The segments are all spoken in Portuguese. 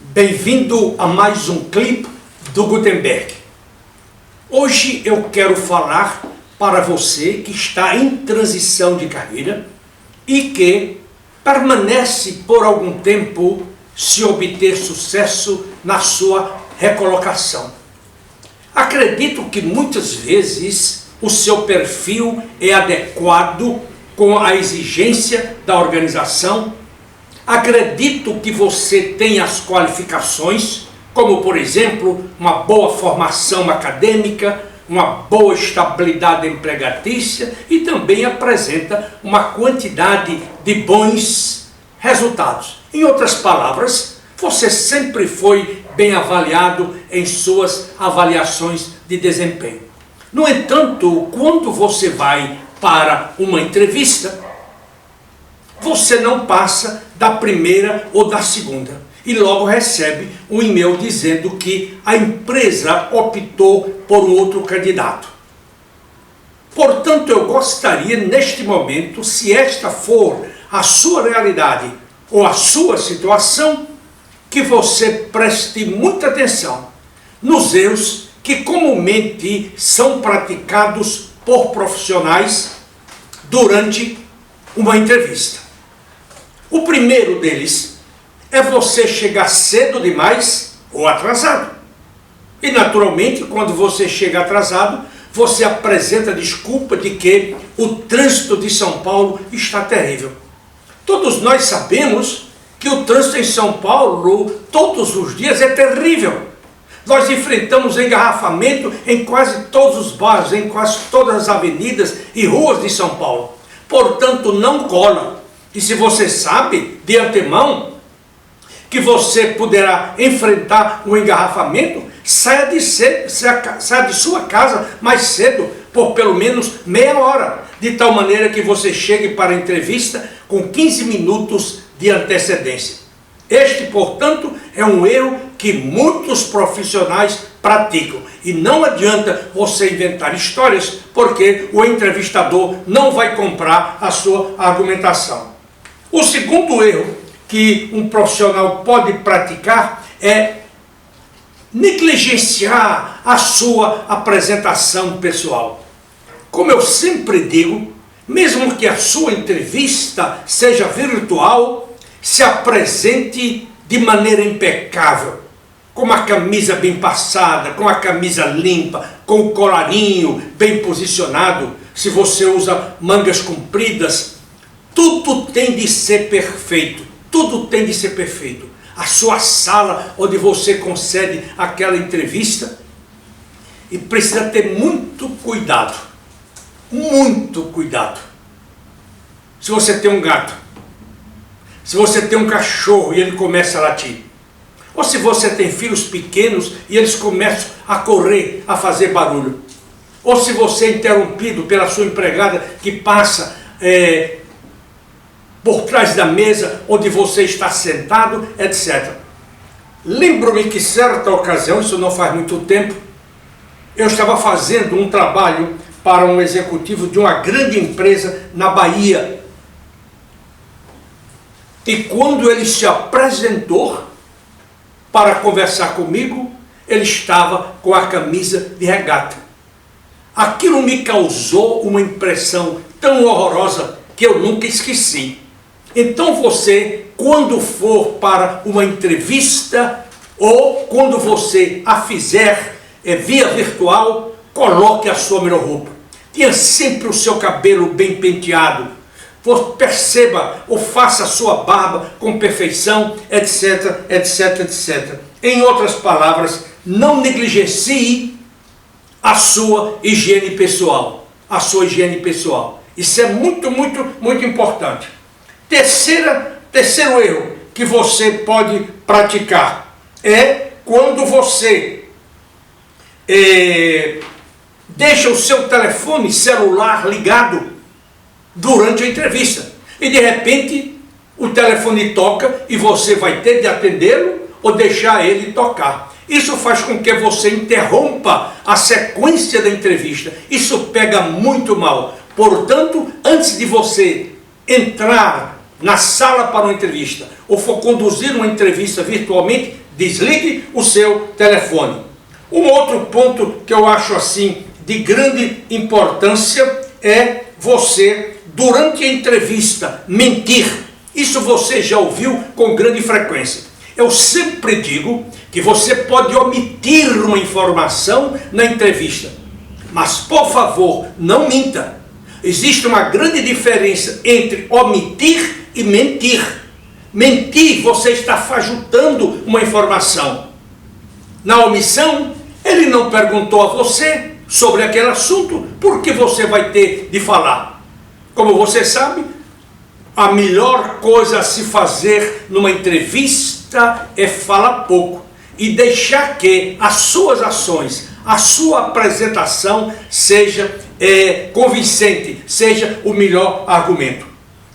Bem-vindo a mais um clipe do Gutenberg. Hoje eu quero falar para você que está em transição de carreira e que permanece por algum tempo se obter sucesso na sua recolocação. Acredito que muitas vezes o seu perfil é adequado com a exigência da organização. Acredito que você tem as qualificações, como por exemplo, uma boa formação acadêmica, uma boa estabilidade empregatícia e também apresenta uma quantidade de bons resultados. Em outras palavras, você sempre foi bem avaliado em suas avaliações de desempenho. No entanto, quando você vai para uma entrevista, você não passa da primeira ou da segunda e logo recebe um e-mail dizendo que a empresa optou por um outro candidato. Portanto, eu gostaria neste momento, se esta for a sua realidade ou a sua situação, que você preste muita atenção nos erros que comumente são praticados por profissionais durante uma entrevista. O primeiro deles é você chegar cedo demais ou atrasado. E naturalmente, quando você chega atrasado, você apresenta desculpa de que o trânsito de São Paulo está terrível. Todos nós sabemos que o trânsito em São Paulo, todos os dias, é terrível. Nós enfrentamos engarrafamento em quase todos os bairros, em quase todas as avenidas e ruas de São Paulo. Portanto, não cola. E se você sabe de antemão que você poderá enfrentar um engarrafamento, saia de sua casa mais cedo, por pelo menos meia hora, de tal maneira que você chegue para a entrevista com 15 minutos de antecedência. Este, portanto, é um erro que muitos profissionais praticam. E não adianta você inventar histórias, porque o entrevistador não vai comprar a sua argumentação. O segundo erro que um profissional pode praticar é negligenciar a sua apresentação pessoal. Como eu sempre digo, mesmo que a sua entrevista seja virtual, se apresente de maneira impecável, com a camisa bem passada, com a camisa limpa, com o colarinho bem posicionado. Se você usa mangas compridas, tudo tem de ser perfeito, tudo tem de ser perfeito. A sua sala onde você concede aquela entrevista, e precisa ter muito cuidado, muito cuidado. Se você tem um gato, se você tem um cachorro e ele começa a latir, ou se você tem filhos pequenos e eles começam a correr, a fazer barulho, ou se você é interrompido pela sua empregada que passa por trás da mesa onde você está sentado, etc. Lembro-me que certa ocasião, isso não faz muito tempo, eu estava fazendo um trabalho para um executivo de uma grande empresa na Bahia. E quando ele se apresentou para conversar comigo, ele estava com a camisa de regata. Aquilo me causou uma impressão tão horrorosa que eu nunca esqueci. Então você, quando for para uma entrevista ou quando você a fizer via virtual, coloque a sua melhor roupa. Tenha sempre o seu cabelo bem penteado. Perceba ou faça a sua barba com perfeição, etc, etc, etc. Em outras palavras, não negligencie a sua higiene pessoal. A sua higiene pessoal. Isso é muito, muito, muito importante. Terceiro erro que você pode praticar é quando você deixa o seu telefone celular ligado durante a entrevista. E de repente o telefone toca e você vai ter de atendê-lo ou deixar ele tocar. Isso faz com que você interrompa a sequência da entrevista. Isso pega muito mal. Portanto, antes de você entrar na sala para uma entrevista ou for conduzir uma entrevista virtualmente, desligue o seu telefone. Um outro ponto que eu acho assim de grande importância é você, durante a entrevista, mentir. Isso você já ouviu com grande frequência. Eu sempre digo que você pode omitir uma informação na entrevista, mas por favor, não minta. Existe uma grande diferença entre omitir e mentir. Mentir, você está fajutando uma informação. Na omissão, ele não perguntou a você sobre aquele assunto, por que você vai ter de falar? Como você sabe, a melhor coisa a se fazer numa entrevista é falar pouco e deixar que as suas ações, a sua apresentação seja convincente, seja o melhor argumento.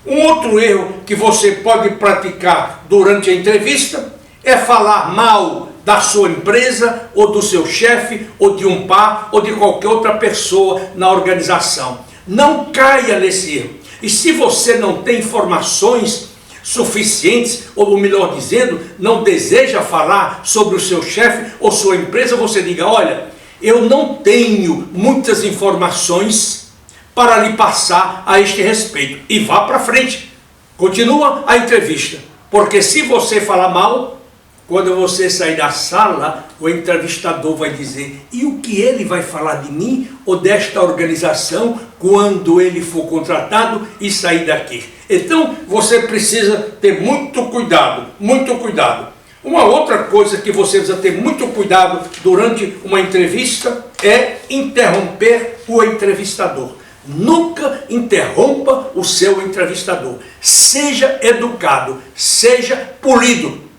Um outro erro que você pode praticar durante a entrevista é falar mal da sua empresa, ou do seu chefe, ou de um par, ou de qualquer outra pessoa na organização. Não caia nesse erro. E se você não tem informações suficientes, ou melhor dizendo, não deseja falar sobre o seu chefe ou sua empresa, você diga, olha, eu não tenho muitas informações para lhe passar a este respeito. E vá para frente. Continua a entrevista. Porque se você falar mal, quando você sair da sala, o entrevistador vai dizer, e o que ele vai falar de mim ou desta organização quando ele for contratado e sair daqui? Então, você precisa ter muito cuidado, muito cuidado. Uma outra coisa que você precisa ter muito cuidado durante uma entrevista é interromper o entrevistador. Nunca interrompa o seu entrevistador. Seja educado, seja polido.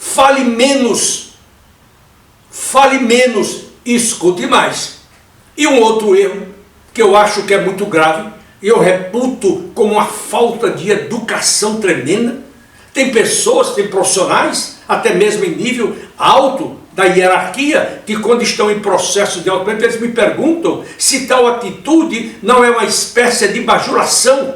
Fale menos, e escute mais. E um outro erro, que eu acho que é muito grave, e eu reputo como uma falta de educação tremenda. Tem pessoas, tem profissionais, até mesmo em nível alto da hierarquia, que quando estão em processo de aumento, eles me perguntam se tal atitude não é uma espécie de bajulação.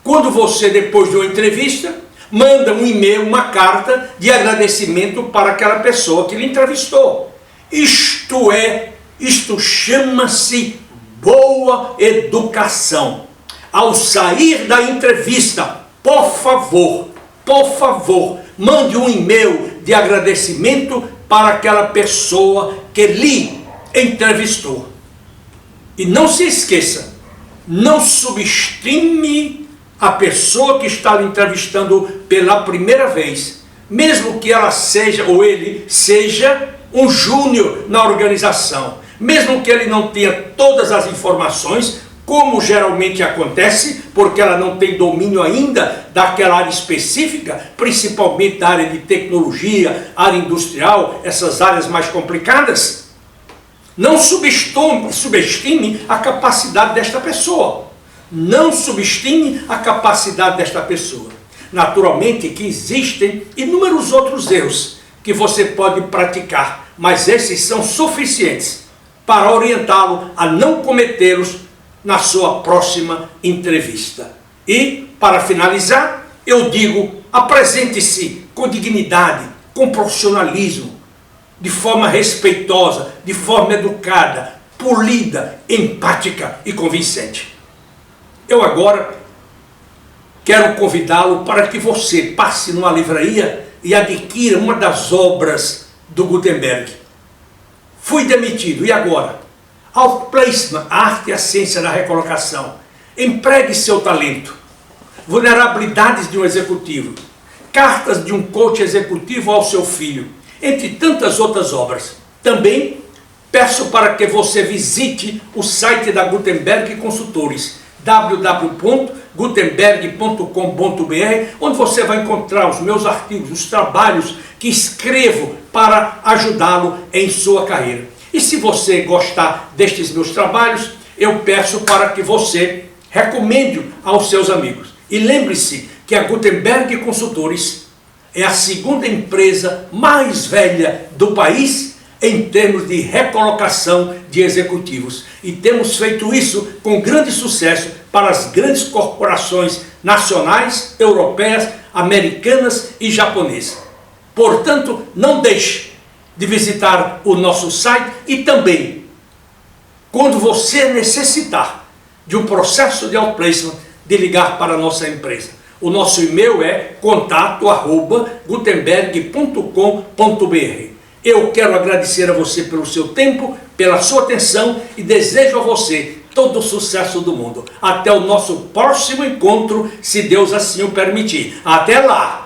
Quando você, depois de uma entrevista, manda um e-mail, uma carta de agradecimento para aquela pessoa que lhe entrevistou. Isto chama-se boa educação. Ao sair da entrevista, por favor, mande um e-mail de agradecimento para aquela pessoa que lhe entrevistou. E não se esqueça, não subestime a pessoa que está lhe entrevistando pela primeira vez, mesmo que ela seja, ou ele seja, um júnior na organização, mesmo que ele não tenha todas as informações, como geralmente acontece, porque ela não tem domínio ainda daquela área específica, principalmente da área de tecnologia, área industrial, essas áreas mais complicadas. Não subestime a capacidade desta pessoa. Não subestime a capacidade desta pessoa. Naturalmente que existem inúmeros outros erros que você pode praticar, mas esses são suficientes para orientá-lo a não cometê-los na sua próxima entrevista. E, para finalizar, eu digo, apresente-se com dignidade, com profissionalismo, de forma respeitosa, de forma educada, polida, empática e convincente. Eu agora quero convidá-lo para que você passe numa livraria e adquira uma das obras do Gutenberg. Fui demitido, e agora? Outplacement, a arte e a ciência da recolocação. Empregue seu talento. Vulnerabilidades de um executivo. Cartas de um coach executivo ao seu filho. Entre tantas outras obras. Também peço para que você visite o site da Gutenberg Consultores, www.gutenberg.com.br, onde você vai encontrar os meus artigos, os trabalhos que escrevo para ajudá-lo em sua carreira. E se você gostar destes meus trabalhos, eu peço para que você recomende aos seus amigos. E lembre-se que a Gutenberg Consultores é a segunda empresa mais velha do país em termos de recolocação de executivos. E temos feito isso com grande sucesso para as grandes corporações nacionais, europeias, americanas e japonesas. Portanto, não deixe de visitar o nosso site e também, quando você necessitar de um processo de outplacement, de ligar para a nossa empresa. O nosso e-mail é contato@gutenberg.com.br. Eu quero agradecer a você pelo seu tempo, pela sua atenção e desejo a você todo o sucesso do mundo. Até o nosso próximo encontro, se Deus assim o permitir. Até lá!